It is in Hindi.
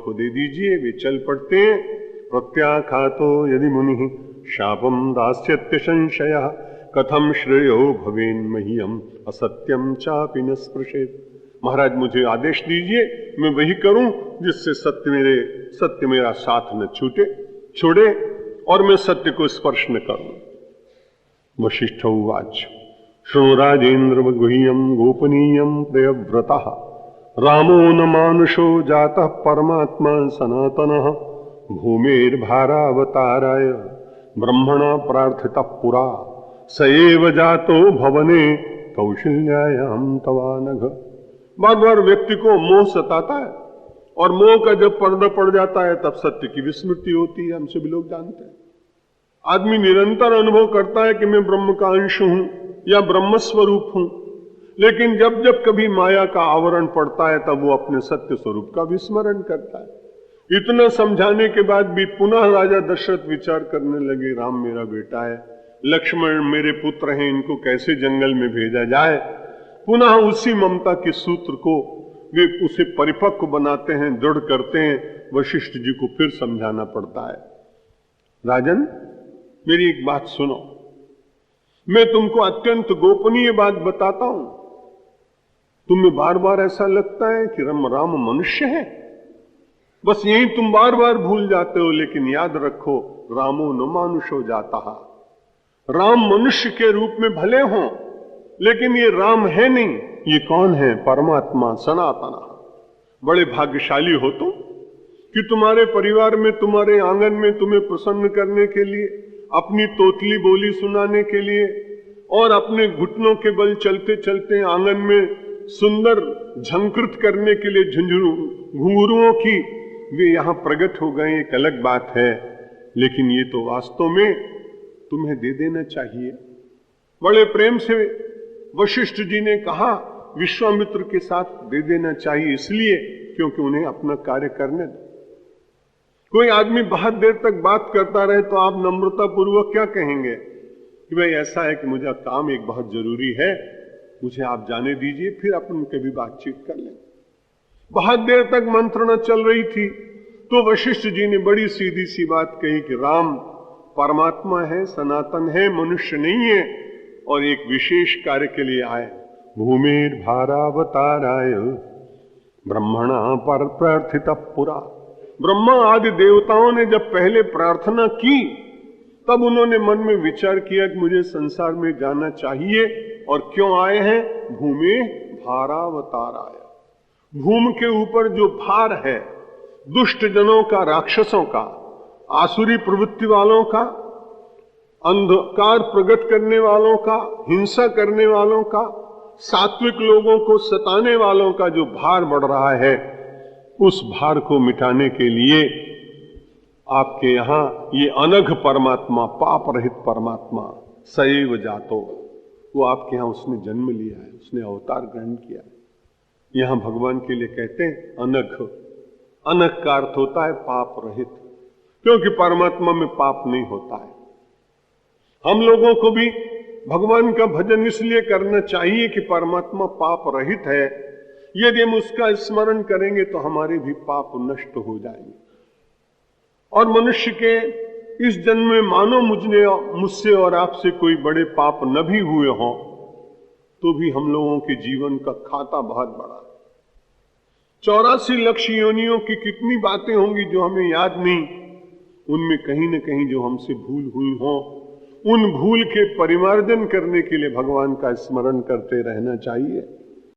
को दे दीजिए। वे चल पड़ते हैं। प्रत्याख्यातो यदि मुनि शापम दास्यत्य संशयः कथम श्रेयो भवेन मह्यम असत्यम चापि न स्पृशेत्। महाराज मुझे आदेश दीजिए, मैं वही करूं जिससे सत्य मेरा साथ न छोड़े और मैं सत्य को स्पर्श न करूं। वशिष्ठ उवाच शृणु राजेन्द्र गुह्यम गोपनीयम प्रियव्रतः रामो न मानुषो जातः परमात्मा सनातनः भूमेर्भारावताराय ब्रह्मणा प्रार्थितः पुरा स एव जातो भवने कौशल्यायाम तवानघ। बार बार व्यक्ति को मोह सताता है और मोह का जब पर्दा पड़ जाता है तब सत्य की विस्मृति होती है। हम सभी लोग जानते हैं। आदमी निरंतर अनुभव करता है कि मैं ब्रह्म का अंश हूं या ब्रह्म स्वरूप हूं, लेकिन जब जब कभी माया का आवरण पड़ता है तब वो अपने सत्य स्वरूप का विस्मरण करता है। इतना समझाने के बाद भी पुनः राजा दशरथ विचार करने लगे, राम मेरा बेटा है, लक्ष्मण मेरे पुत्र हैं, इनको कैसे जंगल में भेजा जाए। पुनः उसी ममता के सूत्र को वे उसे परिपक्व बनाते हैं, दृढ़ करते हैं। वशिष्ठ जी को फिर समझाना पड़ता है, राजन मेरी एक बात सुनो, मैं तुमको अत्यंत गोपनीय बात बताता हूं। तुम्हें बार बार ऐसा लगता है कि राम मनुष्य है, बस यही तुम बार बार भूल जाते हो। लेकिन याद रखो, रामो न मानुषो जाता। राम मनुष्य के रूप में भले हों, लेकिन ये राम है नहीं। ये कौन है? परमात्मा सनातन। बड़े भाग्यशाली हो तुम कि तुम्हारे परिवार में, तुम्हारे आंगन में तुम्हें प्रसन्न करने के लिए, अपनी तोतली बोली सुनाने के लिए और अपने घुटनों के बल चलते चलते आंगन में सुंदर झंकृत करने के लिए घुंघरुओं की वे यहां प्रकट हो गए, एक अलग बात है। लेकिन ये तो वास्तव में तुम्हें दे देना चाहिए। बड़े प्रेम से वशिष्ठ जी ने कहा विश्वामित्र के साथ दे देना चाहिए, इसलिए क्योंकि उन्हें अपना कार्य करने दो। कोई आदमी बहुत देर तक बात करता रहे तो आप नम्रता पूर्वक क्या कहेंगे कि भाई ऐसा है कि मुझे काम एक बहुत जरूरी है, मुझे आप जाने दीजिए, फिर अपन कभी बातचीत कर लें। बहुत देर तक मंत्रणा चल रही थी तो वशिष्ठ जी ने बड़ी सीधी सी बात कही कि राम परमात्मा है, सनातन है, मनुष्य नहीं है और एक विशेष कार्य के लिए आए। भूमिर भारावताराय ब्रह्मणा पर प्रार्थित पुरा। ब्रह्मा आदि देवताओं ने जब पहले प्रार्थना की तब उन्होंने मन में विचार किया कि मुझे संसार में जाना चाहिए। और क्यों आए हैं? भूमि भारावताराय। भूमि के ऊपर जो भार है दुष्ट जनों का, राक्षसों का, आसुरी प्रवृत्ति वालों का, अंधकार प्रकट करने वालों का, हिंसा करने वालों का, सात्विक लोगों को सताने वालों का जो भार बढ़ रहा है, उस भार को मिटाने के लिए आपके यहां ये अनघ परमात्मा, पाप रहित परमात्मा सैव जातो, वो आपके यहां उसने जन्म लिया है, उसने अवतार ग्रहण किया है। यहां भगवान के लिए कहते हैं अनघ। अनघ का अर्थ होता है पाप रहित, क्योंकि परमात्मा में पाप नहीं होता है। हम लोगों को भी भगवान का भजन इसलिए करना चाहिए कि परमात्मा पाप रहित है। यदि हम उसका स्मरण करेंगे तो हमारे भी पाप नष्ट हो जाएंगे। और मनुष्य के इस जन्म में मानो मुझसे और आपसे कोई बड़े पाप न भी हुए हों तो भी हम लोगों के जीवन का खाता बहुत बड़ा है। 84 लाख योनियों की कितनी बातें होंगी जो हमें याद नहीं, उनमें कहीं न कहीं जो हमसे भूल हुई हो, उन भूल के परिमार्जन करने के लिए भगवान का स्मरण करते रहना चाहिए।